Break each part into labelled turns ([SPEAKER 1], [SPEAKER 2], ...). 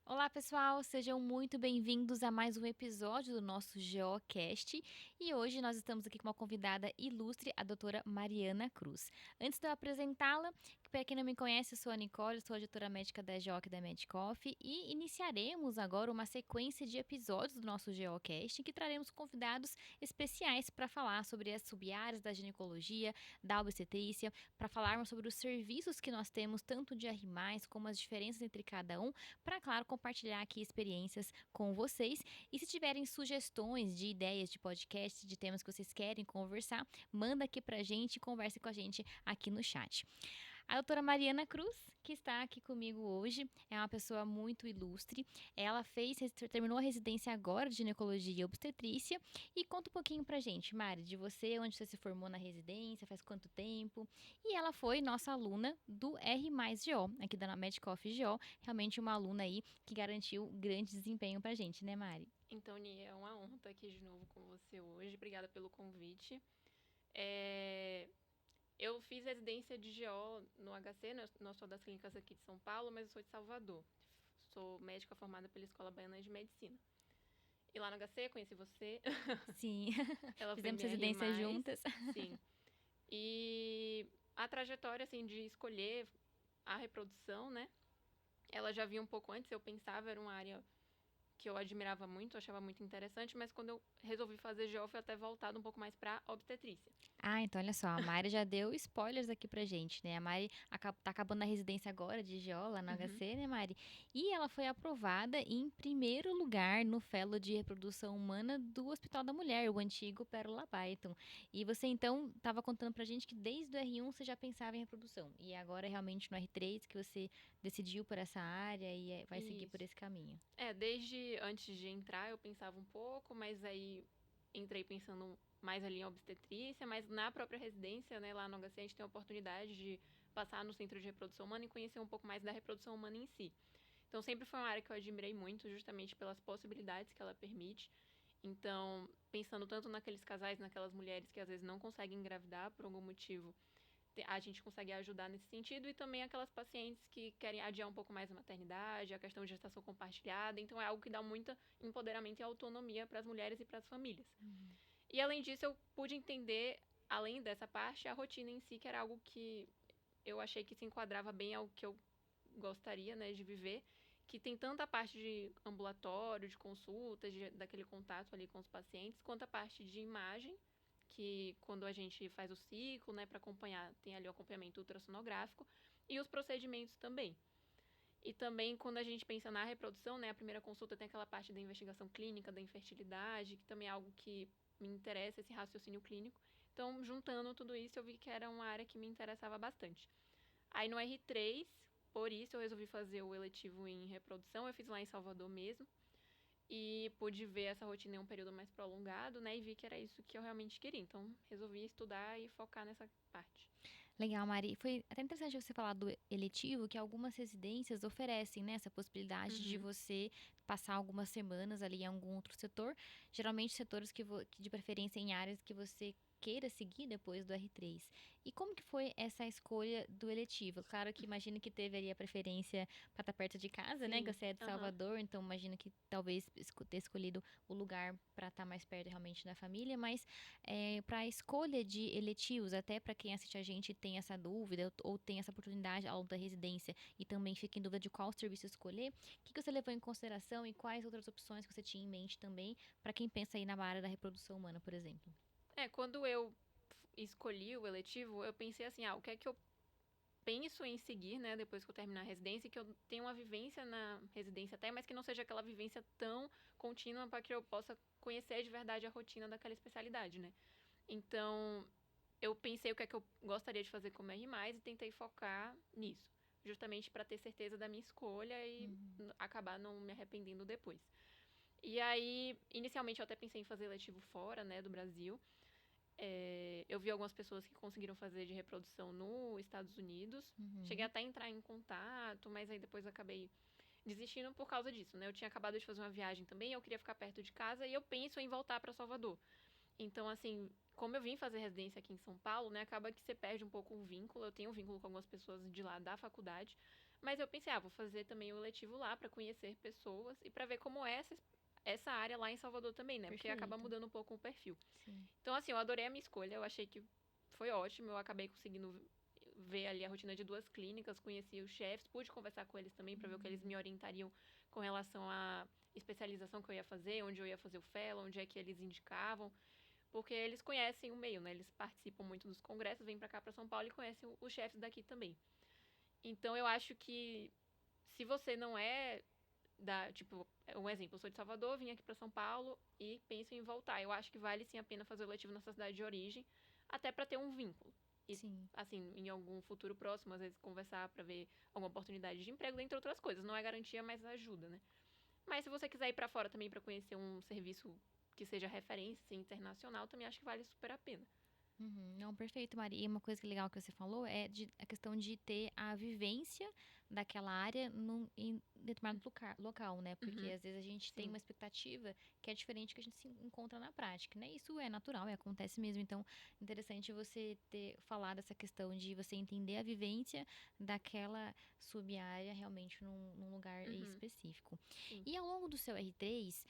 [SPEAKER 1] Olá, pessoal, sejam muito bem-vindos a mais um episódio do nosso GeoCast. E hoje nós estamos aqui com uma convidada ilustre, a doutora Mariana Cruz. Antes de eu apresentá-la, para quem não me conhece, eu sou a Nicole, sou a diretora médica da GeoC da Medicoff e iniciaremos agora uma sequência de episódios do nosso GeoCast em que traremos convidados especiais para falar sobre as sub-áreas da ginecologia, da obstetrícia, para falarmos sobre os serviços que nós temos, tanto de R+, como as diferenças entre cada um, para, claro, compartilhar aqui experiências com vocês. E se tiverem sugestões de ideias de podcast, de temas que vocês querem conversar, manda aqui pra gente e converse com a gente aqui no chat. A doutora Mariana Cruz, que está aqui comigo hoje, é uma pessoa muito ilustre. Ela terminou a residência agora de ginecologia e obstetrícia. E conta um pouquinho pra gente, Mari, de você, onde você se formou na residência, faz quanto tempo. E ela foi nossa aluna do R+GO, aqui da Medicoff GO, realmente uma aluna aí que garantiu grande desempenho pra gente, né, Mari?
[SPEAKER 2] Então, Ni, é uma honra estar aqui de novo com você hoje. Obrigada pelo convite. É, Eu fiz residência de GO no HC, né? Nós sou das clínicas aqui de São Paulo, mas eu sou de Salvador. Sou médica formada pela Escola Baiana de Medicina. E lá no HC conheci você.
[SPEAKER 1] Sim,
[SPEAKER 2] Ela foi
[SPEAKER 1] fizemos
[SPEAKER 2] minha
[SPEAKER 1] residência
[SPEAKER 2] R+,
[SPEAKER 1] juntas.
[SPEAKER 2] sim. E a trajetória, assim, de escolher a reprodução, né? Ela já vinha um pouco antes, eu pensava, era uma área que eu admirava muito, achava muito interessante, mas quando eu resolvi fazer GO, foi até voltado um pouco mais para obstetrícia.
[SPEAKER 1] Ah, então olha só, a Mari já deu spoilers aqui pra gente, né? A Mari tá acabando a residência agora de GO lá no
[SPEAKER 2] Uhum.
[SPEAKER 1] HC, né, Mari? E ela foi aprovada em primeiro lugar no Fellow de Reprodução Humana do Hospital da Mulher, o antigo Pérola Python. E você então estava contando pra gente que desde o R1 você já pensava em reprodução. E agora é realmente no R3 que você decidiu por essa área e vai seguir por
[SPEAKER 2] Isso.
[SPEAKER 1] esse caminho.
[SPEAKER 2] Desde antes de entrar eu pensava um pouco, mas aí entrei pensando mais ali em obstetrícia, mas na própria residência, né, lá no HC, a gente tem a oportunidade de passar no centro de reprodução humana e conhecer um pouco mais da reprodução humana em si. Então sempre foi uma área que eu admirei muito, justamente pelas possibilidades que ela permite. Então, pensando tanto naqueles casais, naquelas mulheres que às vezes não conseguem engravidar por algum motivo, a gente consegue ajudar nesse sentido, e também aquelas pacientes que querem adiar um pouco mais a maternidade, a questão de gestação compartilhada. Então é algo que dá muito empoderamento e autonomia para as mulheres e para as famílias. E além disso, eu pude entender, além dessa parte, a rotina em si, que era algo que eu achei que se enquadrava bem ao que eu gostaria, né, de viver, que tem tanta parte de ambulatório, de consultas, daquele contato ali com os pacientes, quanto a parte de imagem, que quando a gente faz o ciclo, né, para acompanhar, tem ali o acompanhamento ultrassonográfico, e os procedimentos também. E também quando a gente pensa na reprodução, né, a primeira consulta tem aquela parte da investigação clínica, da infertilidade, que também é algo que me interessa, esse raciocínio clínico. Então, juntando tudo isso, eu vi que era uma área que me interessava bastante. Aí no R3, por isso eu resolvi fazer o eletivo em reprodução, eu fiz lá em Salvador mesmo. E pude ver essa rotina em um período mais prolongado, né? E vi que era isso que eu realmente queria. Então, resolvi estudar e focar nessa parte.
[SPEAKER 1] Legal, Mari. Foi até interessante você falar do eletivo, que algumas residências oferecem, né, essa possibilidade de
[SPEAKER 2] Uhum.
[SPEAKER 1] você passar algumas semanas ali em algum outro setor. Geralmente setores que de preferência em áreas que você queira seguir depois do R3. E como que foi essa escolha do eletivo? Claro que imagino que teve ali a preferência para estar perto de casa, né? Que
[SPEAKER 2] Sim.
[SPEAKER 1] você é de
[SPEAKER 2] Aham.
[SPEAKER 1] Salvador, então imagino que talvez ter escolhido o lugar para estar mais perto realmente da família, mas para a escolha de eletivos, até para quem assiste a gente tem essa dúvida ou tem essa oportunidade ao longo da residência e também fica em dúvida de qual serviço escolher, o que você levou em consideração e quais outras opções que você tinha em mente também para quem pensa aí na área da reprodução humana, por exemplo?
[SPEAKER 2] Quando eu escolhi o eletivo, eu pensei assim, o que é que eu penso em seguir, né, depois que eu terminar a residência, que eu tenha uma vivência na residência até, mas que não seja aquela vivência tão contínua para que eu possa conhecer de verdade a rotina daquela especialidade, né? Então, eu pensei o que é que eu gostaria de fazer como R+, e tentei focar nisso, justamente para ter certeza da minha escolha e acabar não me arrependendo depois. E aí, inicialmente eu até pensei em fazer letivo fora, né, do Brasil. Eu vi algumas pessoas que conseguiram fazer de reprodução nos Estados Unidos. Cheguei
[SPEAKER 1] Uhum.
[SPEAKER 2] até a entrar em contato, mas aí depois acabei desistindo por causa disso, né? Eu tinha acabado de fazer uma viagem também, eu queria ficar perto de casa e eu penso em voltar para Salvador. Então, assim, como eu vim fazer residência aqui em São Paulo, né, acaba que você perde um pouco o vínculo. Eu tenho um vínculo com algumas pessoas de lá da faculdade, Mas eu pensei, vou fazer também o eletivo lá para conhecer pessoas e para ver como é essa área lá em Salvador também, né? Porque acaba
[SPEAKER 1] Perfeito.
[SPEAKER 2] mudando um pouco o perfil.
[SPEAKER 1] Sim.
[SPEAKER 2] Então, assim, eu adorei a minha escolha, eu achei que foi ótimo, eu acabei conseguindo ver ali a rotina de 2 clínicas, conheci os chefes, pude conversar com eles também para ver o que eles me orientariam com relação à especialização que eu ia fazer, onde eu ia fazer o fellow, onde é que eles indicavam, porque eles conhecem o meio, né? Eles participam muito dos congressos, vêm para cá para São Paulo e conhecem os chefes daqui também. Então eu acho que se você não é tipo, um exemplo, eu sou de Salvador, vim aqui para São Paulo e penso em voltar. Eu acho que vale sim a pena fazer o letivo nessa cidade de origem, até para ter um vínculo. E,
[SPEAKER 1] Sim.
[SPEAKER 2] assim, em algum futuro próximo, às vezes conversar para ver alguma oportunidade de emprego, dentre outras coisas. Não é garantia, mas ajuda, né? Mas se você quiser ir para fora também para conhecer um serviço que seja referência assim, internacional, também acho que vale super a pena.
[SPEAKER 1] Uhum. Não, perfeito, Maria. E uma coisa legal que você falou é a questão de ter a vivência daquela área em determinado local, né? Porque
[SPEAKER 2] Uhum,
[SPEAKER 1] às vezes a gente tem
[SPEAKER 2] sim.
[SPEAKER 1] uma expectativa que é diferente que a gente se encontra na prática, né? Isso é natural, acontece mesmo. Então, interessante você ter falado essa questão de você entender a vivência daquela sub-área realmente num lugar
[SPEAKER 2] Uhum,
[SPEAKER 1] específico.
[SPEAKER 2] sim.
[SPEAKER 1] E ao longo do seu R3,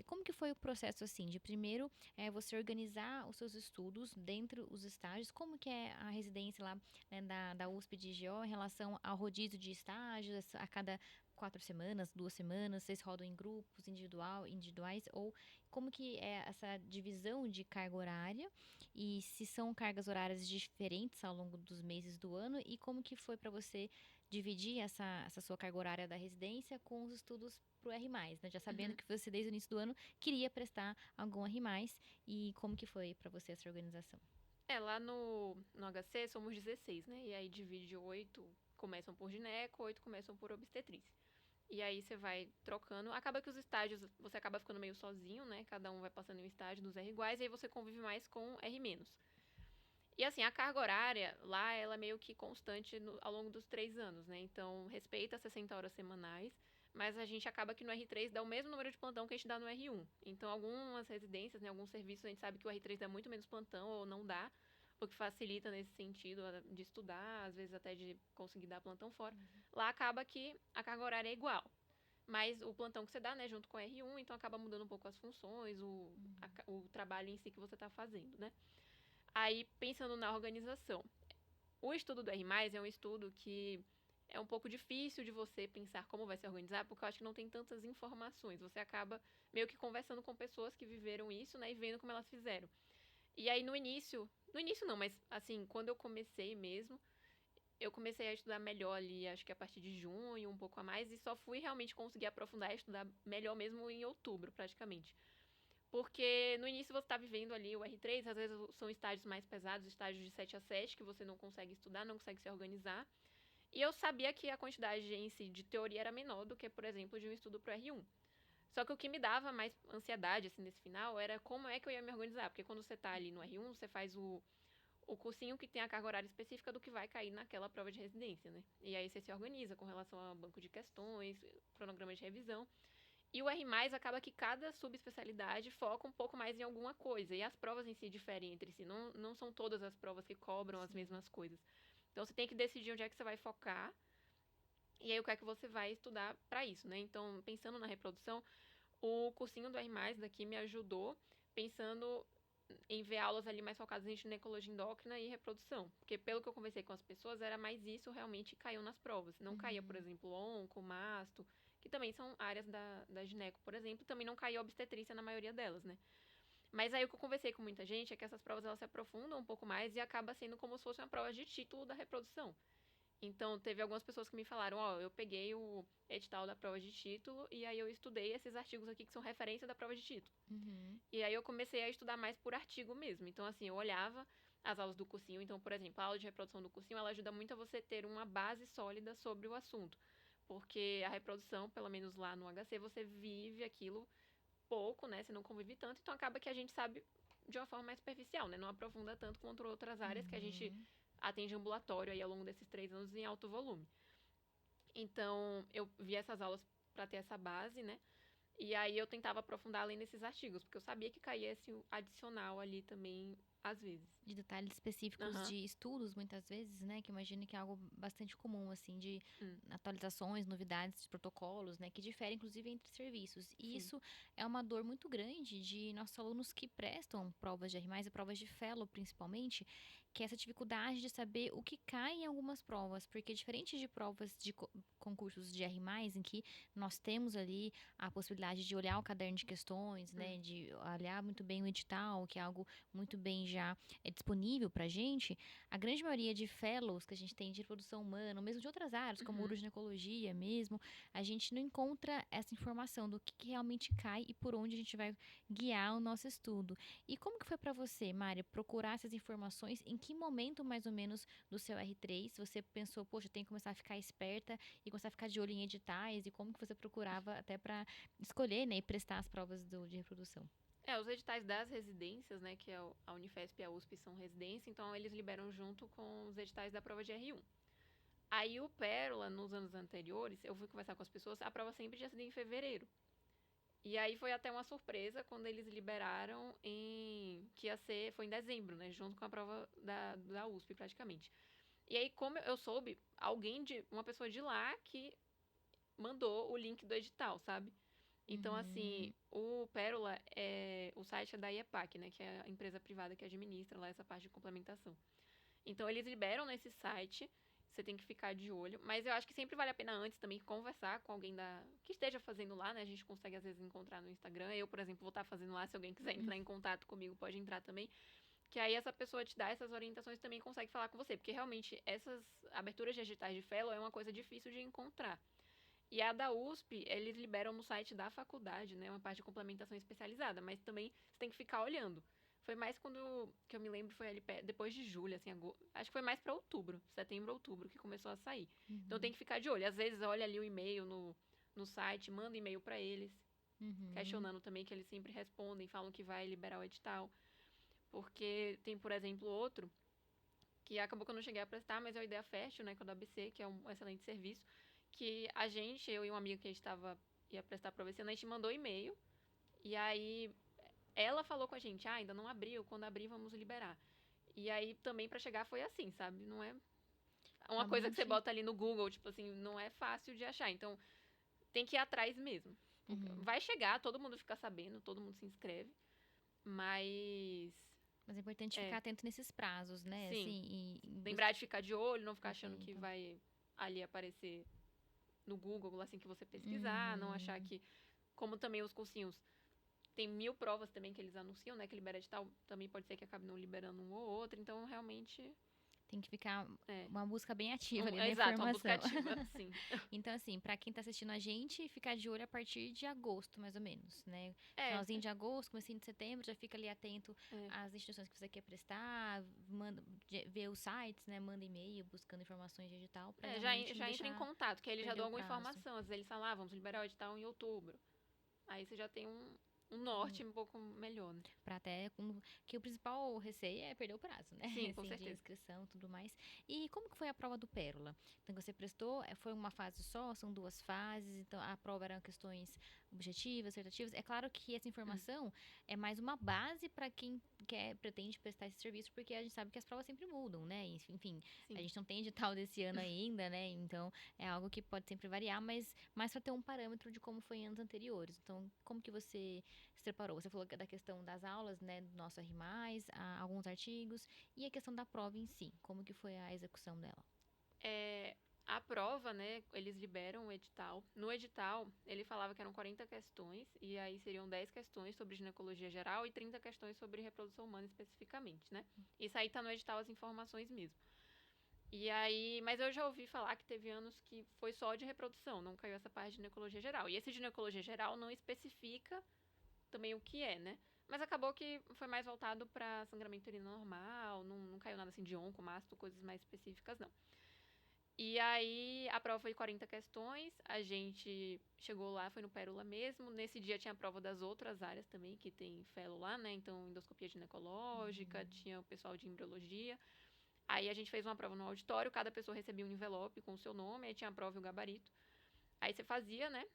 [SPEAKER 1] como que foi o processo assim, de primeiro você organizar os seus estudos dentro dos estágios, como que é a residência lá, né, da USP de GO em relação ao rodízio de estágios, a cada 4 semanas, 2 semanas, vocês rodam em grupos individuais, ou como que é essa divisão de carga horária e se são cargas horárias diferentes ao longo dos meses do ano e como que foi para você dividir essa sua carga horária da residência com os estudos pro R+, né? Já sabendo
[SPEAKER 2] Uhum.
[SPEAKER 1] que você desde o início do ano queria prestar algum R+, e como que foi pra você essa organização?
[SPEAKER 2] Lá no HC somos 16, né? E aí divide 8 começam por gineco, 8 começam por obstetrícia. E aí você vai trocando. Acaba que os estágios, você acaba ficando meio sozinho, né? Cada um vai passando em um estágio dos R iguais, e aí você convive mais com R menos. E assim, a carga horária lá, ela é meio que constante ao longo dos 3 anos, né? Então, respeita as 60 horas semanais, mas a gente acaba que no R3 dá o mesmo número de plantão que a gente dá no R1. Então, algumas residências, né, alguns serviços, a gente sabe que o R3 dá muito menos plantão ou não dá, o que facilita nesse sentido de estudar, às vezes até de conseguir dar plantão fora. Lá acaba que a carga horária é igual. Mas o plantão que você dá, né, junto com o R1, então acaba mudando um pouco as funções, o trabalho em si que você está fazendo, né? Aí, pensando na organização, o estudo do R+, é um estudo que é um pouco difícil de você pensar como vai se organizar, porque eu acho que não tem tantas informações. Você acaba meio que conversando com pessoas que viveram isso, né, e vendo como elas fizeram. E aí, no início não, mas assim, quando eu comecei mesmo, eu comecei a estudar melhor ali, acho que a partir de junho, um pouco a mais, e só fui realmente conseguir aprofundar e estudar melhor mesmo em outubro, praticamente. Porque no início você está vivendo ali o R3, às vezes são estágios mais pesados, estágios de 7 a 7, que você não consegue estudar, não consegue se organizar. E eu sabia que a quantidade em si de teoria era menor do que, por exemplo, de um estudo pro R1. Só que o que me dava mais ansiedade, assim, nesse final, era como é que eu ia me organizar. Porque quando você tá ali no R1, você faz o cursinho que tem a carga horária específica do que vai cair naquela prova de residência, né? E aí você se organiza com relação ao banco de questões, cronograma de revisão. E o R+, acaba que cada subespecialidade foca um pouco mais em alguma coisa. E as provas em si diferem entre si. Não são todas as provas que cobram as
[SPEAKER 1] Sim.
[SPEAKER 2] mesmas coisas. Então você tem que decidir onde é que você vai focar. E aí o que é que você vai estudar para isso, né? Então, pensando na reprodução, o cursinho do R+, daqui me ajudou pensando em ver aulas ali mais focadas em ginecologia endócrina e reprodução. Porque pelo que eu conversei com as pessoas, era mais isso realmente que caiu nas provas. Não caía, por
[SPEAKER 1] Uhum.
[SPEAKER 2] exemplo, onco, masto, que também são áreas da gineco, por exemplo. Também não caía obstetrícia na maioria delas, né? Mas aí o que eu conversei com muita gente é que essas provas elas se aprofundam um pouco mais e acaba sendo como se fosse uma prova de título da reprodução. Então, teve algumas pessoas que me falaram, eu peguei o edital da prova de título e aí eu estudei esses artigos aqui que são referência da prova de título.
[SPEAKER 1] Uhum.
[SPEAKER 2] E aí eu comecei a estudar mais por artigo mesmo. Então, assim, eu olhava as aulas do cursinho. Então, por exemplo, a aula de reprodução do cursinho, ela ajuda muito a você ter uma base sólida sobre o assunto. Porque a reprodução, pelo menos lá no HC, você vive aquilo pouco, né? Você não convive tanto. Então, acaba que a gente sabe de uma forma mais superficial, né? Não aprofunda tanto quanto outras áreas que a gente
[SPEAKER 1] Uhum.
[SPEAKER 2] atende ambulatório aí ao longo desses 3 anos em alto volume. Então, eu vi essas aulas para ter essa base, né? E aí eu tentava aprofundar além desses artigos, porque eu sabia que caía esse adicional ali também, às vezes.
[SPEAKER 1] De detalhes específicos
[SPEAKER 2] Aham.
[SPEAKER 1] de estudos, muitas vezes, né? Que eu imagino que é algo bastante comum, assim, de
[SPEAKER 2] Hum,
[SPEAKER 1] atualizações, novidades, protocolos, né? Que diferem, inclusive, entre serviços. E
[SPEAKER 2] sim.
[SPEAKER 1] isso é uma dor muito grande de nossos alunos que prestam provas de R+, e provas de Fellow, principalmente, que é essa dificuldade de saber o que cai em algumas provas. Porque diferente de provas de concursos de R+, em que nós temos ali a possibilidade de olhar o caderno de questões,
[SPEAKER 2] Hum,
[SPEAKER 1] né? De olhar muito bem o edital, que é algo muito bem já disponível para a gente, a grande maioria de fellows que a gente tem de reprodução humana, ou mesmo de outras áreas, como
[SPEAKER 2] uhum.
[SPEAKER 1] uroginecologia mesmo, a gente não encontra essa informação do que realmente cai e por onde a gente vai guiar o nosso estudo. E como que foi para você, Mária, procurar essas informações? Em que momento, mais ou menos, do seu R3 você pensou, poxa, eu tenho que começar a ficar esperta e começar a ficar de olho em editais? E como que você procurava até para escolher, né, e prestar as provas de reprodução?
[SPEAKER 2] Os editais das residências, né, que é a Unifesp e a USP são residência, então eles liberam junto com os editais da prova de R1. Aí o Pérola, nos anos anteriores, eu fui conversar com as pessoas, a prova sempre tinha sido em fevereiro. E aí foi até uma surpresa quando eles liberaram que ia ser, foi em dezembro, né, junto com a prova da USP praticamente. E aí, como eu soube, uma pessoa de lá que mandou o link do edital, sabe? Então, assim,
[SPEAKER 1] Uhum.
[SPEAKER 2] o Pérola o site é da IEPAC, né, que é a empresa privada que administra lá essa parte de complementação. Então, eles liberam nesse site, você tem que ficar de olho, mas eu acho que sempre vale a pena antes também conversar com alguém que esteja fazendo lá, né? A gente consegue às vezes encontrar no Instagram. Eu, por exemplo, vou estar fazendo lá, se alguém quiser entrar em contato comigo, pode entrar também. Que aí essa pessoa te dá essas orientações e também consegue falar com você, porque realmente essas aberturas de editais de fellow é uma coisa difícil de encontrar. E a da USP, eles liberam no site da faculdade, né? Uma parte de complementação especializada, mas também você tem que ficar olhando. Foi mais quando, que eu me lembro, foi ali depois de julho, assim, acho que foi mais pra outubro, setembro, outubro, que começou a sair. Então tem
[SPEAKER 1] Uhum.
[SPEAKER 2] que ficar de olho. Às vezes olha ali o e-mail no site, manda e-mail pra eles,
[SPEAKER 1] Uhum.
[SPEAKER 2] questionando também que eles sempre respondem, falam que vai liberar o edital. Porque tem, por exemplo, outro, que acabou que eu não cheguei a prestar, mas é o Ideia Fest, né, que é o da ABC, que é um excelente serviço, que eu e um amigo que a gente ia prestar prova esse ano, a gente mandou e-mail, e aí ela falou com a gente, ainda não abriu, quando abrir vamos liberar. E aí também pra chegar foi assim, sabe? Não é uma coisa que você
[SPEAKER 1] Realmente.
[SPEAKER 2] bota ali no Google, tipo assim, não é fácil de achar. Então tem que ir atrás mesmo.
[SPEAKER 1] Uhum.
[SPEAKER 2] Vai chegar, todo mundo fica sabendo, todo mundo se inscreve, mas
[SPEAKER 1] Mas é importante ficar
[SPEAKER 2] é,
[SPEAKER 1] atento nesses prazos, né?
[SPEAKER 2] sim,
[SPEAKER 1] Assim, e
[SPEAKER 2] lembrar de ficar de olho, não ficar achando que
[SPEAKER 1] perfeito.
[SPEAKER 2] vai ali aparecer no Google assim que você pesquisar, não achar
[SPEAKER 1] Uhum.
[SPEAKER 2] que, como também os cursinhos, tem 1000 provas também que eles anunciam, né, que libera edital, também pode ser que acabe não liberando um ou outro, então realmente
[SPEAKER 1] Tem que ficar
[SPEAKER 2] é,
[SPEAKER 1] uma busca bem ativa ali na
[SPEAKER 2] exato, uma busca
[SPEAKER 1] informação.
[SPEAKER 2] ativa, sim.
[SPEAKER 1] Então, assim, para quem tá assistindo a gente, ficar de olho a partir de agosto, mais ou menos, né?
[SPEAKER 2] É,
[SPEAKER 1] Finalzinho de agosto, comecinho de setembro, já fica ali atento
[SPEAKER 2] é,
[SPEAKER 1] às instituições que você quer prestar, manda, vê os sites, né? Manda e-mail buscando informações de edital para realmente não
[SPEAKER 2] já entra em
[SPEAKER 1] deixar
[SPEAKER 2] contato, que aí eles já
[SPEAKER 1] perder
[SPEAKER 2] dão
[SPEAKER 1] o
[SPEAKER 2] alguma
[SPEAKER 1] prazo.
[SPEAKER 2] informação, às vezes eles falam, vamos liberar o edital em outubro. Aí você já tem um norte um pouco melhor, né?
[SPEAKER 1] Para até que o principal receio é perder o prazo, né?
[SPEAKER 2] Sim, com
[SPEAKER 1] Assim, de
[SPEAKER 2] certeza.
[SPEAKER 1] inscrição e tudo mais. E como que foi a prova do Pérola? Então você prestou, foi uma fase só, são duas fases, então a prova eram questões objetivas, dissertativas. É claro que essa
[SPEAKER 2] Hum,
[SPEAKER 1] informação é mais uma base para quem pretende prestar esse serviço, porque a gente sabe que as provas sempre mudam, né? Enfim, a
[SPEAKER 2] sim.
[SPEAKER 1] gente não tem edital desse ano ainda, né? Então é algo que pode sempre variar, mas mais para ter um parâmetro de como foi em anos anteriores. Então, como que você se preparou? Você falou da questão das aulas, né, do nosso R+, alguns artigos, e a questão da prova em si. Como que foi a execução dela?
[SPEAKER 2] É, a prova, né, eles liberam o edital. No edital, ele falava que eram 40 questões, e aí seriam 10 questões sobre ginecologia geral e 30 questões sobre reprodução humana especificamente, né? Isso aí tá no edital as informações mesmo. E aí, mas eu já ouvi falar que teve anos que foi só de reprodução, não caiu essa parte de ginecologia geral. E esse de ginecologia geral não especifica também o que é, né? Mas acabou que foi mais voltado para sangramento uterino normal, não caiu nada assim de onco, masto, coisas mais específicas, não. E aí, a prova foi 40 questões, a gente chegou lá, foi no Pérola mesmo. Nesse dia tinha a prova das outras áreas também, que tem fellow lá, né? Então, endoscopia ginecológica, tinha o pessoal de embriologia. Aí a gente fez uma prova no auditório, cada pessoa recebia um envelope com o seu nome, aí tinha a prova e o gabarito. Aí você fazia, né?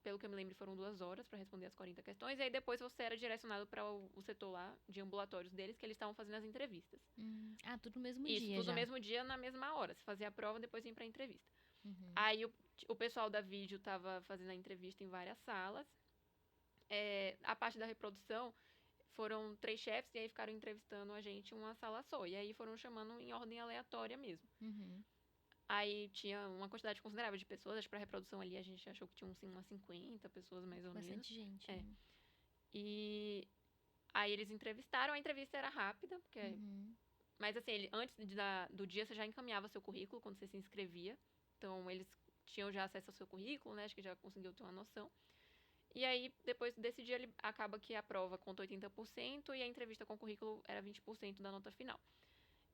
[SPEAKER 2] pelo que eu me lembro, foram 2 horas para responder as 40 questões. E aí depois você era direcionado para o setor lá de ambulatórios deles, que eles estavam fazendo as entrevistas.
[SPEAKER 1] Tudo no mesmo
[SPEAKER 2] Isso,
[SPEAKER 1] dia
[SPEAKER 2] tudo
[SPEAKER 1] já.
[SPEAKER 2] no mesmo dia, na mesma hora. Você fazia a prova, depois ia pra entrevista.
[SPEAKER 1] Uhum.
[SPEAKER 2] Aí o pessoal da vídeo tava fazendo a entrevista em várias salas. A parte da reprodução foram 3 chefes e aí ficaram entrevistando a gente em uma sala só. E aí foram chamando em ordem aleatória mesmo.
[SPEAKER 1] Uhum.
[SPEAKER 2] Aí tinha uma quantidade considerável de pessoas. Acho que pra reprodução ali a gente achou que tinha umas 50 pessoas mais ou menos.
[SPEAKER 1] Bastante gente.
[SPEAKER 2] É. E aí eles entrevistaram. A entrevista era rápida, porque...
[SPEAKER 1] Uhum.
[SPEAKER 2] Mas assim, antes do dia você já encaminhava seu currículo quando você se inscrevia. Então eles tinham já acesso ao seu currículo, né? Acho que já conseguiu ter uma noção. E aí, depois desse dia, ele acaba que a prova conta 80% e a entrevista com o currículo era 20% da nota final.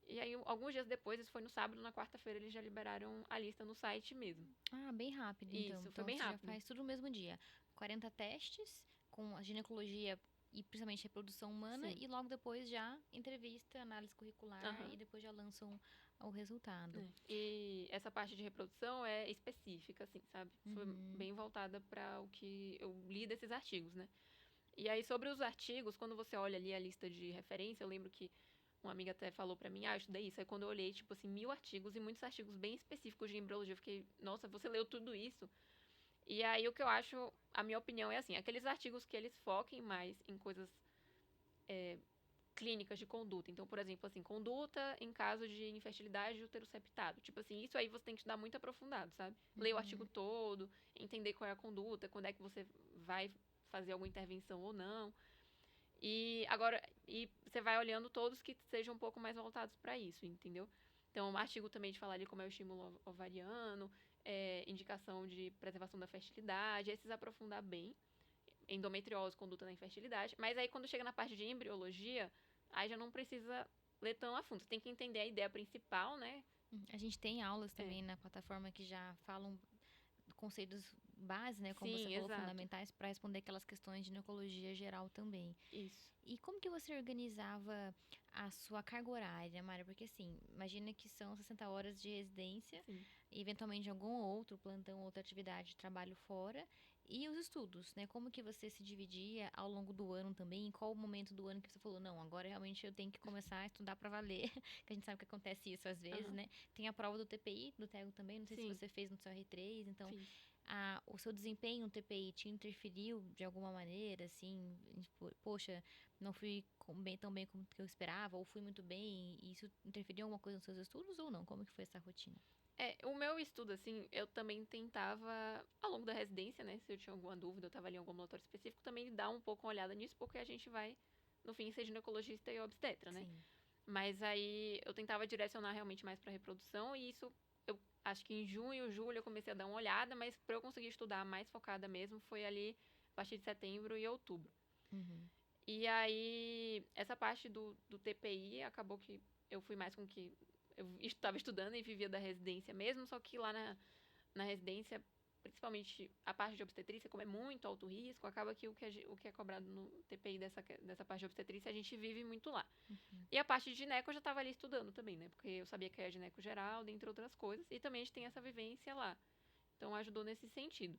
[SPEAKER 2] E aí, alguns dias depois, isso foi no sábado, na quarta-feira, eles já liberaram a lista no site mesmo.
[SPEAKER 1] Bem rápido, então.
[SPEAKER 2] Isso, foi
[SPEAKER 1] Então
[SPEAKER 2] bem
[SPEAKER 1] você
[SPEAKER 2] rápido.
[SPEAKER 1] já faz tudo no mesmo dia. 40 testes com a ginecologia e principalmente reprodução humana.
[SPEAKER 2] Sim.
[SPEAKER 1] E logo depois já entrevista, análise curricular e depois já lançam o resultado.
[SPEAKER 2] E essa parte de reprodução é específica, assim, sabe? Foi bem voltada para o que eu li desses artigos, né? E aí, sobre os artigos, quando você olha ali a lista de referência, eu lembro que uma amiga até falou pra mim, eu estudei isso. Aí quando eu olhei, tipo assim, 1000 artigos e muitos artigos bem específicos de embriologia, eu fiquei, nossa, você leu tudo isso? E aí o que eu acho, a minha opinião é assim, aqueles artigos que eles foquem mais em coisas clínicas de conduta. Então, por exemplo, assim, conduta em caso de infertilidade de útero septado. Tipo assim, isso aí você tem que estudar muito aprofundado, sabe? Ler o artigo todo, entender qual é a conduta, quando é que você vai fazer alguma intervenção ou não. E agora, você vai olhando todos que sejam um pouco mais voltados para isso, entendeu? Então, um artigo também de falar ali como é o estímulo ovariano, indicação de preservação da fertilidade, esses aprofundar bem. Endometriose, conduta na infertilidade. Mas aí, quando chega na parte de embriologia, aí já não precisa ler tão a fundo. Você tem que entender a ideia principal, né?
[SPEAKER 1] A gente tem aulas também na plataforma que já falam conceitos base, né, como
[SPEAKER 2] Sim,
[SPEAKER 1] você falou,
[SPEAKER 2] exato.
[SPEAKER 1] fundamentais para responder aquelas questões de ginecologia geral também.
[SPEAKER 2] Isso.
[SPEAKER 1] E como que você organizava a sua carga horária, Mara? Porque assim, imagina que são 60 horas de residência,
[SPEAKER 2] Sim.
[SPEAKER 1] e eventualmente algum outro plantão, outra atividade de trabalho fora, e os estudos, né? Como que você se dividia ao longo do ano também? Em qual momento do ano que você falou, não, agora realmente eu tenho que começar a estudar para valer, que a gente sabe que acontece isso às vezes, né? Tem a prova do TPI, do TEGO também, não sei se você fez no seu R3, então... o seu desempenho no TPI te interferiu de alguma maneira, assim, tipo, poxa, não fui tão bem como eu esperava, ou fui muito bem, e isso interferiu alguma coisa nos seus estudos ou não? Como que foi essa rotina?
[SPEAKER 2] O meu estudo, assim, eu também tentava, ao longo da residência, né, se eu tinha alguma dúvida, eu tava ali em algum ambulatório específico, também dar um pouco uma olhada nisso, porque a gente vai, no fim, ser ginecologista e obstetra, né?
[SPEAKER 1] Sim.
[SPEAKER 2] Mas aí eu tentava direcionar realmente mais pra reprodução, e isso, eu acho que em junho, julho eu comecei a dar uma olhada, mas pra eu conseguir estudar mais focada mesmo, foi ali a partir de setembro e outubro. E aí, essa parte do TPI, acabou que eu fui mais com que eu estava estudando e vivia da residência mesmo, só que lá na residência, principalmente a parte de obstetrícia, como é muito alto risco, acaba que o que é cobrado no TPI dessa parte de obstetrícia, a gente vive muito lá. E a parte de gineco eu já estava ali estudando também, né? Porque eu sabia que era gineco geral, dentre outras coisas, e também a gente tem essa vivência lá. Então ajudou nesse sentido.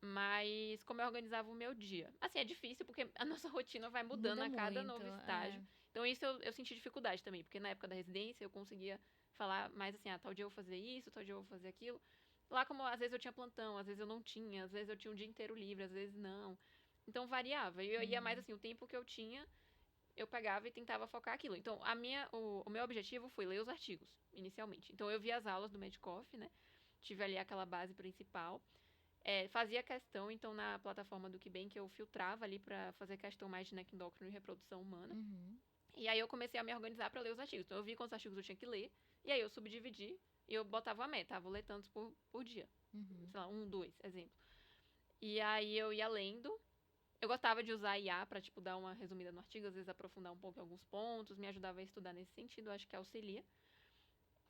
[SPEAKER 2] Mas como eu organizava o meu dia? Assim, é difícil porque a nossa rotina vai mudando
[SPEAKER 1] Muda
[SPEAKER 2] a cada
[SPEAKER 1] muito,
[SPEAKER 2] novo estágio. Então isso eu senti dificuldade também, porque na época da residência eu conseguia falar mais assim, tal dia eu vou fazer isso, tal dia eu vou fazer aquilo. Lá como às vezes eu tinha plantão, às vezes eu não tinha, às vezes eu tinha um dia inteiro livre, às vezes não. Então variava. E eu ia mais assim, o tempo que eu tinha, eu pegava e tentava focar aquilo. Então, o meu objetivo foi ler os artigos, inicialmente. Então eu vi as aulas do Medicoff, né? Tive ali aquela base principal. Fazia questão, então, na plataforma do Que Bem, que eu filtrava ali pra fazer questão mais de endócrino e reprodução humana. E aí eu comecei a me organizar pra ler os artigos. Então eu vi quantos artigos eu tinha que ler, e aí eu subdividi e eu botava a meta, vou ler tantos por dia. Sei lá, 1, 2, exemplo. E aí eu ia lendo. Eu gostava de usar IA pra, tipo, dar uma resumida no artigo, às vezes aprofundar um pouco em alguns pontos, me ajudava a estudar nesse sentido, acho que auxilia.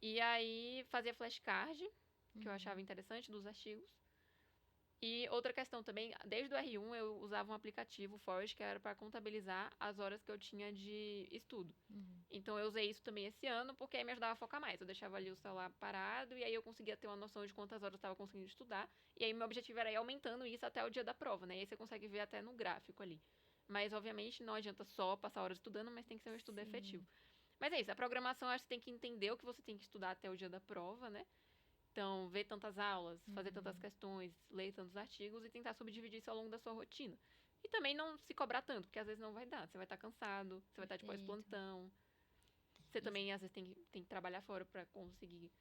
[SPEAKER 2] E aí fazia flashcard, que eu achava interessante, dos artigos. E outra questão também, desde o R1 eu usava um aplicativo, o Forest, que era para contabilizar as horas que eu tinha de estudo. Então eu usei isso também esse ano, porque aí me ajudava a focar mais. Eu deixava ali o celular parado e aí eu conseguia ter uma noção de quantas horas eu estava conseguindo estudar. E aí meu objetivo era ir aumentando isso até o dia da prova, né? E aí você consegue ver até no gráfico ali. Mas obviamente não adianta só passar horas estudando, mas tem que ser um estudo efetivo. Mas é isso, a programação acho que você tem que entender o que você tem que estudar até o dia da prova, né? Então, ver tantas aulas, fazer tantas questões, ler tantos artigos e tentar subdividir isso ao longo da sua rotina. E também não se cobrar tanto, porque às vezes não vai dar. Você vai estar cansado, você vai estar de
[SPEAKER 1] Perfeito.
[SPEAKER 2] pós-plantão. Você
[SPEAKER 1] Isso.
[SPEAKER 2] também, às vezes, tem que trabalhar fora para conseguir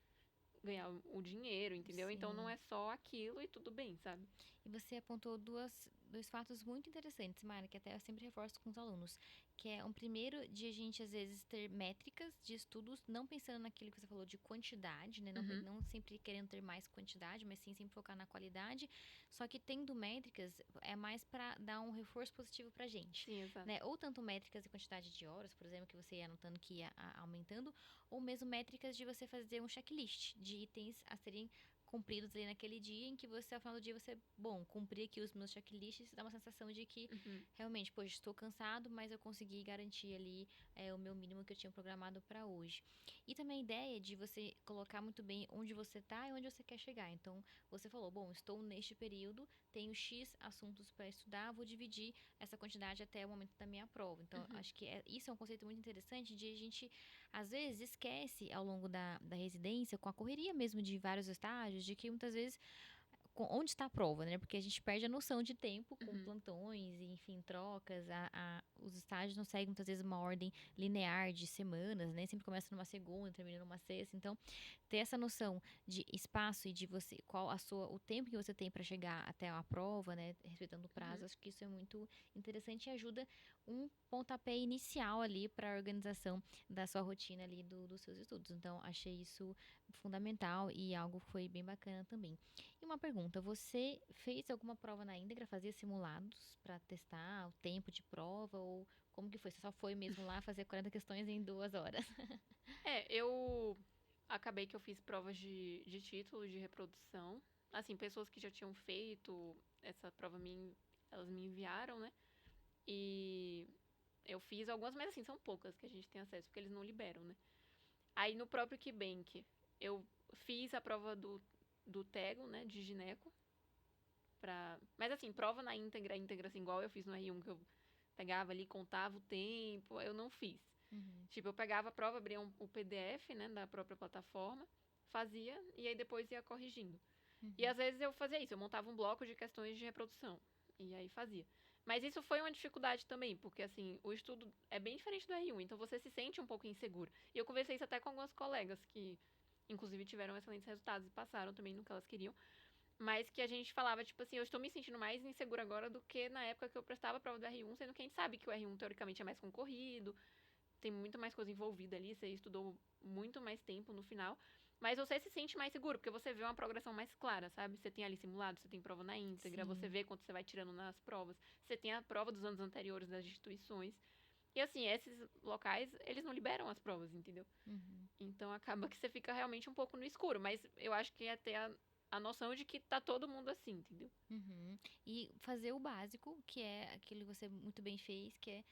[SPEAKER 2] ganhar o dinheiro, entendeu? Então, não
[SPEAKER 1] Sim.
[SPEAKER 2] é só aquilo e tudo bem, sabe?
[SPEAKER 1] E você apontou dois fatos muito interessantes, Mara, que até eu sempre reforço com os alunos, que é um primeiro de a gente às vezes ter métricas de estudos, não pensando naquilo que você falou de quantidade, né? Não,
[SPEAKER 2] Uhum.
[SPEAKER 1] não sempre querendo ter mais quantidade, mas sim sempre focar na qualidade. Só que tendo métricas é mais para dar um reforço positivo pra gente,
[SPEAKER 2] Sim, exato.
[SPEAKER 1] né? Ou tanto métricas de quantidade de horas, por exemplo, que você ia anotando que ia aumentando, ou mesmo métricas de você fazer um checklist de itens a serem cumpridos ali naquele dia, em que você, ao final do dia, você, bom, cumpri aqui os meus checklists, dá uma sensação de que
[SPEAKER 2] Uhum.
[SPEAKER 1] realmente, poxa, estou cansado, mas eu consegui garantir ali o meu mínimo que eu tinha programado para hoje. E também a ideia de você colocar muito bem onde você está e onde você quer chegar. Então, você falou, bom, estou neste período, tenho X assuntos para estudar, vou dividir essa quantidade até o momento da minha prova. Então,
[SPEAKER 2] Uhum.
[SPEAKER 1] acho que isso é um conceito muito interessante de a gente às vezes esquece ao longo da residência, com a correria mesmo de vários estágios, de que muitas vezes onde está a prova, né? Porque a gente perde a noção de tempo com
[SPEAKER 2] Uhum.
[SPEAKER 1] plantões, e, enfim, trocas. Os estágios não seguem muitas vezes uma ordem linear de semanas, né? Sempre começa numa segunda, termina numa sexta. Então, ter essa noção de espaço e de você, o tempo que você tem para chegar até a prova, né? Respeitando o
[SPEAKER 2] Uhum.
[SPEAKER 1] prazo, acho que isso é muito interessante e ajuda um pontapé inicial ali para a organização da sua rotina ali dos seus estudos. Então, achei isso fundamental e algo que foi bem bacana também. E uma pergunta, você fez alguma prova na íntegra, fazia simulados para testar o tempo de prova ou como que foi? Você só foi mesmo lá fazer 40 questões em 2 horas?
[SPEAKER 2] Eu acabei que eu fiz provas de título, de reprodução. Assim, pessoas que já tinham feito essa prova, elas me enviaram, né? E eu fiz algumas, mas assim, são poucas que a gente tem acesso, porque eles não liberam, né? Aí no próprio KeyBank, eu fiz a prova do Tego, né, de gineco. Mas assim, prova na íntegra, assim, igual eu fiz no R1, que eu pegava ali, contava o tempo, eu não fiz.
[SPEAKER 1] Uhum,
[SPEAKER 2] Tipo, eu pegava a prova, abria o PDF, né, da própria plataforma, fazia e aí depois ia corrigindo. E
[SPEAKER 1] uhum.
[SPEAKER 2] às vezes eu fazia isso, eu montava um bloco de questões de reprodução. E aí fazia. Mas isso foi uma dificuldade também, porque assim, o estudo é bem diferente do R1, então você se sente um pouco inseguro. E eu conversei isso até com algumas colegas que, inclusive, tiveram excelentes resultados e passaram também no que elas queriam. Mas que a gente falava, tipo assim, eu estou me sentindo mais insegura agora do que na época que eu prestava a prova do R1, sendo que a gente sabe que o R1 teoricamente é mais concorrido, tem muito mais coisa envolvida ali, você estudou muito mais tempo no final. Mas você se sente mais seguro, porque você vê uma progressão mais clara, sabe? Você tem ali simulado, você tem prova na íntegra, você
[SPEAKER 1] Sim.
[SPEAKER 2] vê quanto você vai tirando nas provas, você tem a prova dos anos anteriores das instituições. E assim, esses locais, eles não liberam as provas, entendeu?
[SPEAKER 1] Uhum.
[SPEAKER 2] Então acaba que você fica realmente um pouco no escuro, mas eu acho que é ter a noção de que tá todo mundo assim, entendeu?
[SPEAKER 1] Uhum. E fazer o básico, que é aquilo que você muito bem fez, que é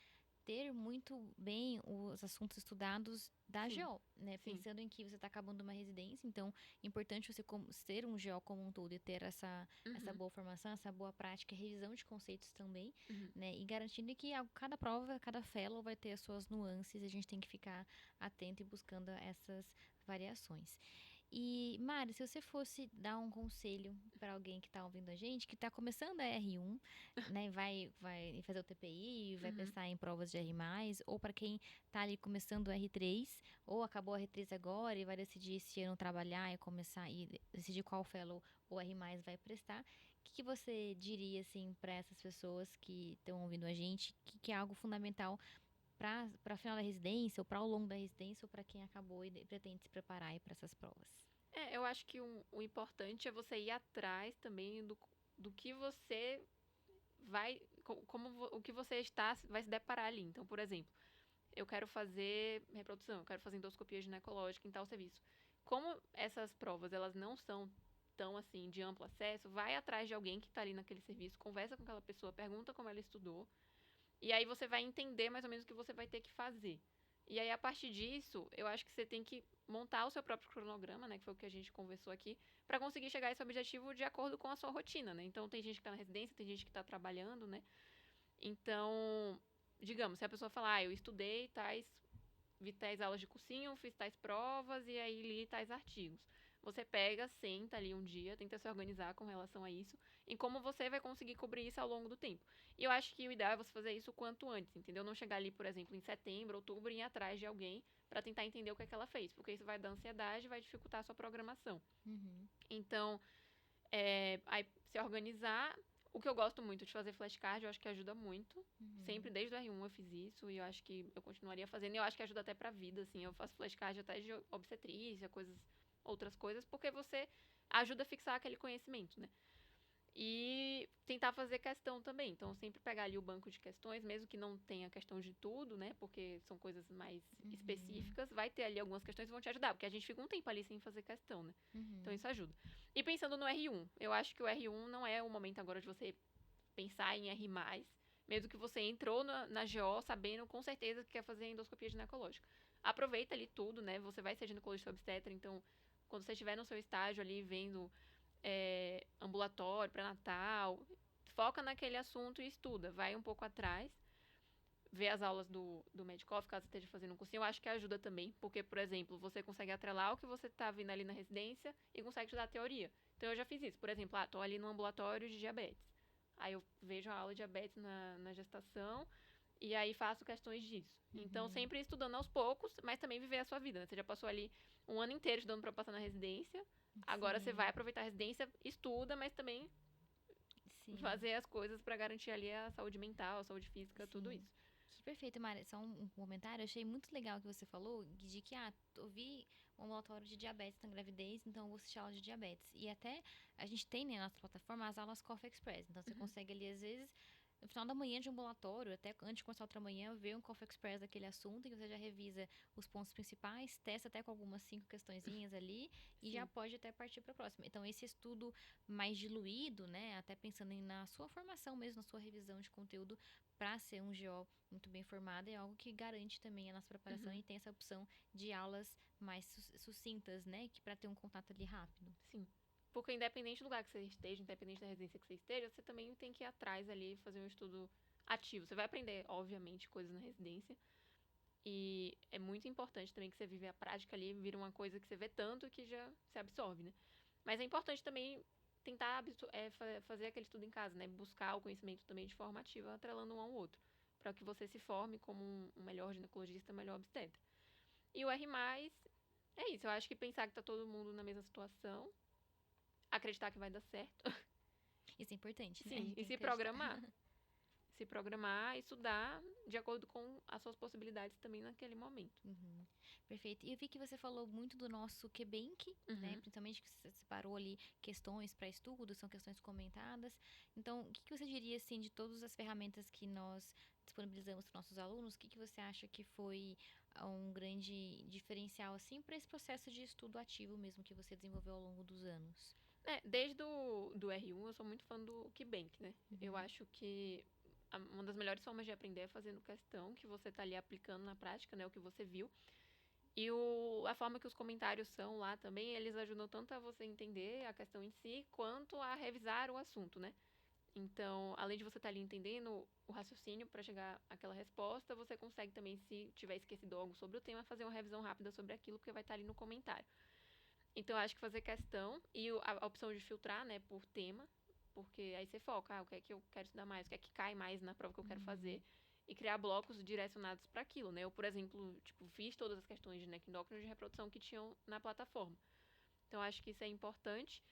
[SPEAKER 1] ter muito bem os assuntos estudados da
[SPEAKER 2] Sim,
[SPEAKER 1] GO, né?
[SPEAKER 2] sim.
[SPEAKER 1] Pensando em que você está acabando uma residência, então é importante você ser um GO como um todo e ter essa
[SPEAKER 2] Uhum,
[SPEAKER 1] boa formação, essa boa prática, revisão de conceitos também,
[SPEAKER 2] uhum.
[SPEAKER 1] né? E garantindo que cada prova, cada fellow vai ter as suas nuances e a gente tem que ficar atento e buscando essas variações. E, Mari, se você fosse dar um conselho para alguém que está ouvindo a gente, que está começando a R1, né, vai fazer o TPI, vai
[SPEAKER 2] Uhum.
[SPEAKER 1] pensar em provas de R+, ou para quem está ali começando o R3, ou acabou o R3 agora e vai decidir esse ano trabalhar e começar e decidir qual fellow ou R+, vai prestar, o que você diria assim para essas pessoas que estão ouvindo a gente, que é algo fundamental para final da residência, ou para ao longo da residência, ou para quem acabou e pretende se preparar para essas provas?
[SPEAKER 2] Eu acho que o importante é você ir atrás também do que você vai, o que você vai se deparar ali. Então, por exemplo, eu quero fazer reprodução, eu quero fazer endoscopia ginecológica em tal serviço. Como essas provas, elas não são tão, assim, de amplo acesso, vai atrás de alguém que tá ali naquele serviço, conversa com aquela pessoa, pergunta como ela estudou, e aí você vai entender mais ou menos o que você vai ter que fazer. E aí, a partir disso, eu acho que você tem que montar o seu próprio cronograma, né? Que foi o que a gente conversou aqui, para conseguir chegar a esse objetivo de acordo com a sua rotina, né? Então, tem gente que tá na residência, tem gente que tá trabalhando, né? Então, digamos, se a pessoa falar, eu estudei vi tais aulas de cursinho, fiz tais provas e aí li tais artigos. Você pega, senta ali um dia, tenta se organizar com relação a isso e como você vai conseguir cobrir isso ao longo do tempo. E eu acho que o ideal é você fazer isso o quanto antes, entendeu? Não chegar ali, por exemplo, em setembro, outubro e ir atrás de alguém para tentar entender o que é que ela fez, porque isso vai dar ansiedade e vai dificultar a sua programação.
[SPEAKER 1] Uhum.
[SPEAKER 2] Então, aí se organizar. O que eu gosto muito de fazer flashcard, eu acho que ajuda muito. Sempre, desde o R1 eu fiz isso e eu acho que eu continuaria fazendo. E eu acho que ajuda até pra vida, assim. Eu faço flashcard até de obstetrícia, outras coisas, porque você ajuda a fixar aquele conhecimento, né? E tentar fazer questão também. Então, sempre pegar ali o banco de questões, mesmo que não tenha questão de tudo, né? Porque são coisas mais específicas. Vai ter ali algumas questões que vão te ajudar, porque a gente fica um tempo ali sem fazer questão, né? Então, isso ajuda. E pensando no R1, eu acho que o R1 não é o momento agora de você pensar em R+, mesmo que você entrou na GO sabendo com certeza que quer fazer endoscopia ginecológica. Aproveita ali tudo, né? Você vai ser ginecologista obstetra, então, quando você estiver no seu estágio ali, vendo ambulatório, pré-natal, foca naquele assunto e estuda. Vai um pouco atrás, vê as aulas do Medicoff, caso você esteja fazendo um cursinho. Eu acho que ajuda também, porque, por exemplo, você consegue atrelar o que você está vendo ali na residência e consegue estudar a teoria. Então, eu já fiz isso. Por exemplo, tô ali no ambulatório de diabetes. Aí eu vejo a aula de diabetes na gestação e aí faço questões disso. Então, sempre estudando aos poucos, mas também viver a sua vida, né? Você já passou ali um ano inteiro estudando para passar na residência. Agora você vai aproveitar a residência, estuda, mas também fazer as coisas para garantir ali a saúde mental, a saúde física, tudo isso.
[SPEAKER 1] Que perfeito, Mari. Só um comentário. Eu achei muito legal o que você falou, de que, eu vi um ambulatório de diabetes na gravidez, então eu vou assistir aula de diabetes. E até, a gente tem, né, na nossa plataforma as aulas Coffee Express. Então, você consegue ali, às vezes, no final da manhã de ambulatório, até antes de começar outra manhã, ver um Coffee Express daquele assunto, e você já revisa os pontos principais, testa até com algumas 5 questõezinhas ali, e já pode até partir para a próxima. Então, esse estudo mais diluído, né, até pensando na sua formação mesmo, na sua revisão de conteúdo, para ser um GO muito bem formado, é algo que garante também a nossa preparação e tem essa opção de aulas mais sucintas, né, que para ter um contato ali rápido.
[SPEAKER 2] Sim. Porque independente do lugar que você esteja, independente da residência que você esteja, você também tem que ir atrás ali, fazer um estudo ativo. Você vai aprender, obviamente, coisas na residência. E é muito importante também que você vive a prática ali, vira uma coisa que você vê tanto que já se absorve, né? Mas é importante também tentar fazer aquele estudo em casa, né? Buscar o conhecimento também de forma ativa, atrelando um ao outro. Para que você se forme como um melhor ginecologista, melhor obstetra. E o R+, é isso. Eu acho que pensar que tá todo mundo na mesma situação, acreditar que vai dar certo.
[SPEAKER 1] Isso é importante, né?
[SPEAKER 2] Sim, e se programar. Se programar, estudar de acordo com as suas possibilidades também naquele momento.
[SPEAKER 1] Perfeito. E eu vi que você falou muito do nosso QBank, né? Principalmente que você separou ali questões para estudo, são questões comentadas. Então, o que você diria, assim, de todas as ferramentas que nós disponibilizamos para nossos alunos, o que você acha que foi um grande diferencial, assim, para esse processo de estudo ativo mesmo que você desenvolveu ao longo dos anos?
[SPEAKER 2] Desde do R1, eu sou muito fã do QBank, né? Eu acho que uma das melhores formas de aprender é fazendo questão, que você tá ali aplicando na prática, né? O que você viu. E a forma que os comentários são lá também, eles ajudam tanto a você entender a questão em si, quanto a revisar o assunto, né? Então, além de você estar ali entendendo o raciocínio para chegar àquela resposta, você consegue também, se tiver esquecido algo sobre o tema, fazer uma revisão rápida sobre aquilo, porque vai estar ali no comentário. Então, eu acho que fazer questão e a opção de filtrar, né, por tema, porque aí você foca, o que é que eu quero estudar mais, o que é que cai mais na prova que eu quero fazer, e criar blocos direcionados para aquilo, né? Eu, por exemplo, fiz todas as questões de endócrino e de reprodução que tinham na plataforma. Então, acho que isso é importante.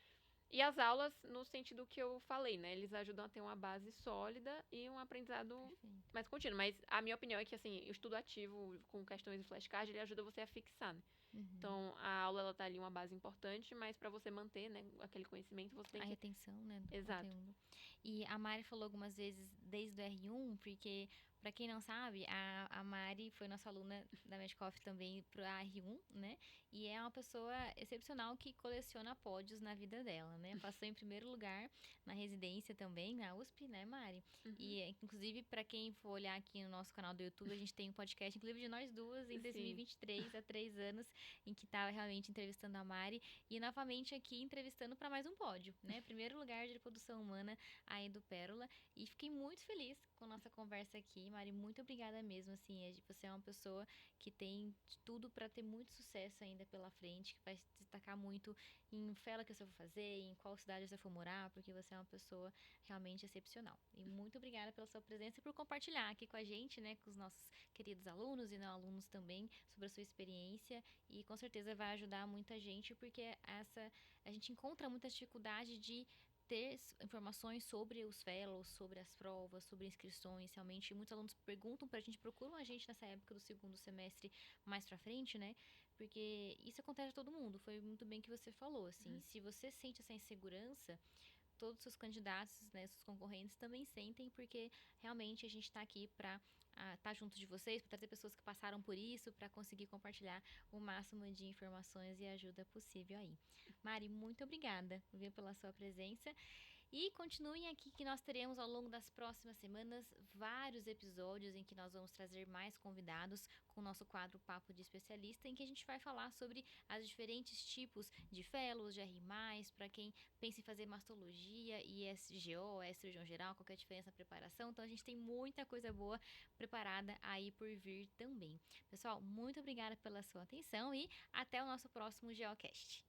[SPEAKER 2] E as aulas, no sentido que eu falei, né? Eles ajudam a ter uma base sólida e um aprendizado mais contínuo. Mas a minha opinião é que, assim, o estudo ativo com questões e flashcard, ele ajuda você a fixar, né?
[SPEAKER 1] Uhum.
[SPEAKER 2] Então, a aula, ela tá ali uma base importante, mas para você manter, né, aquele conhecimento, você tem
[SPEAKER 1] A
[SPEAKER 2] que...
[SPEAKER 1] retenção, né, do
[SPEAKER 2] Exato.
[SPEAKER 1] conteúdo. E a Mari falou algumas vezes desde o R1, porque, para quem não sabe, a Mari foi nossa aluna da Medcoff também pro R1, né? E é uma pessoa excepcional que coleciona pódios na vida dela, né? Passou em primeiro lugar na residência também, na USP, né, Mari?
[SPEAKER 2] Uhum.
[SPEAKER 1] E, inclusive, para quem for olhar aqui no nosso canal do YouTube, a gente tem um podcast, inclusive, de nós duas, em
[SPEAKER 2] Sim.
[SPEAKER 1] 2023, há 3 anos, em que tava realmente entrevistando a Mari. E novamente aqui entrevistando para mais um pódio, né? Primeiro lugar de reprodução humana aí do Pérola. E fiquei muito feliz com a nossa conversa aqui, Mari. Muito obrigada mesmo, assim. Você é uma pessoa que tem de tudo para ter muito sucesso ainda pela frente, que vai se destacar muito em fela que você for fazer, em qual cidade você for morar, porque você é uma pessoa realmente excepcional. E muito obrigada pela sua presença e por compartilhar aqui com a gente, né, com os nossos queridos alunos e não alunos também, sobre a sua experiência e com certeza vai ajudar muita gente, porque a gente encontra muita dificuldade de ter informações sobre os fellows, sobre as provas, sobre inscrições, realmente muitos alunos perguntam pra gente, procuram a gente nessa época do segundo semestre mais pra frente, né? Porque isso acontece a todo mundo, foi muito bem que você falou, assim,
[SPEAKER 2] Uhum.
[SPEAKER 1] se você sente essa insegurança, todos os seus candidatos, né, seus concorrentes também sentem, porque realmente a gente está aqui para estar junto de vocês, para trazer pessoas que passaram por isso, para conseguir compartilhar o máximo de informações e ajuda possível aí. Mari, muito obrigada, viu, pela sua presença. E continuem aqui que nós teremos ao longo das próximas semanas vários episódios em que nós vamos trazer mais convidados com o nosso quadro Papo de Especialista, em que a gente vai falar sobre os diferentes tipos de fellows, de R+, para quem pensa em fazer mastologia, ISGO, cirurgião geral, qualquer diferença na preparação. Então a gente tem muita coisa boa preparada aí por vir também. Pessoal, muito obrigada pela sua atenção e até o nosso próximo GeoCast.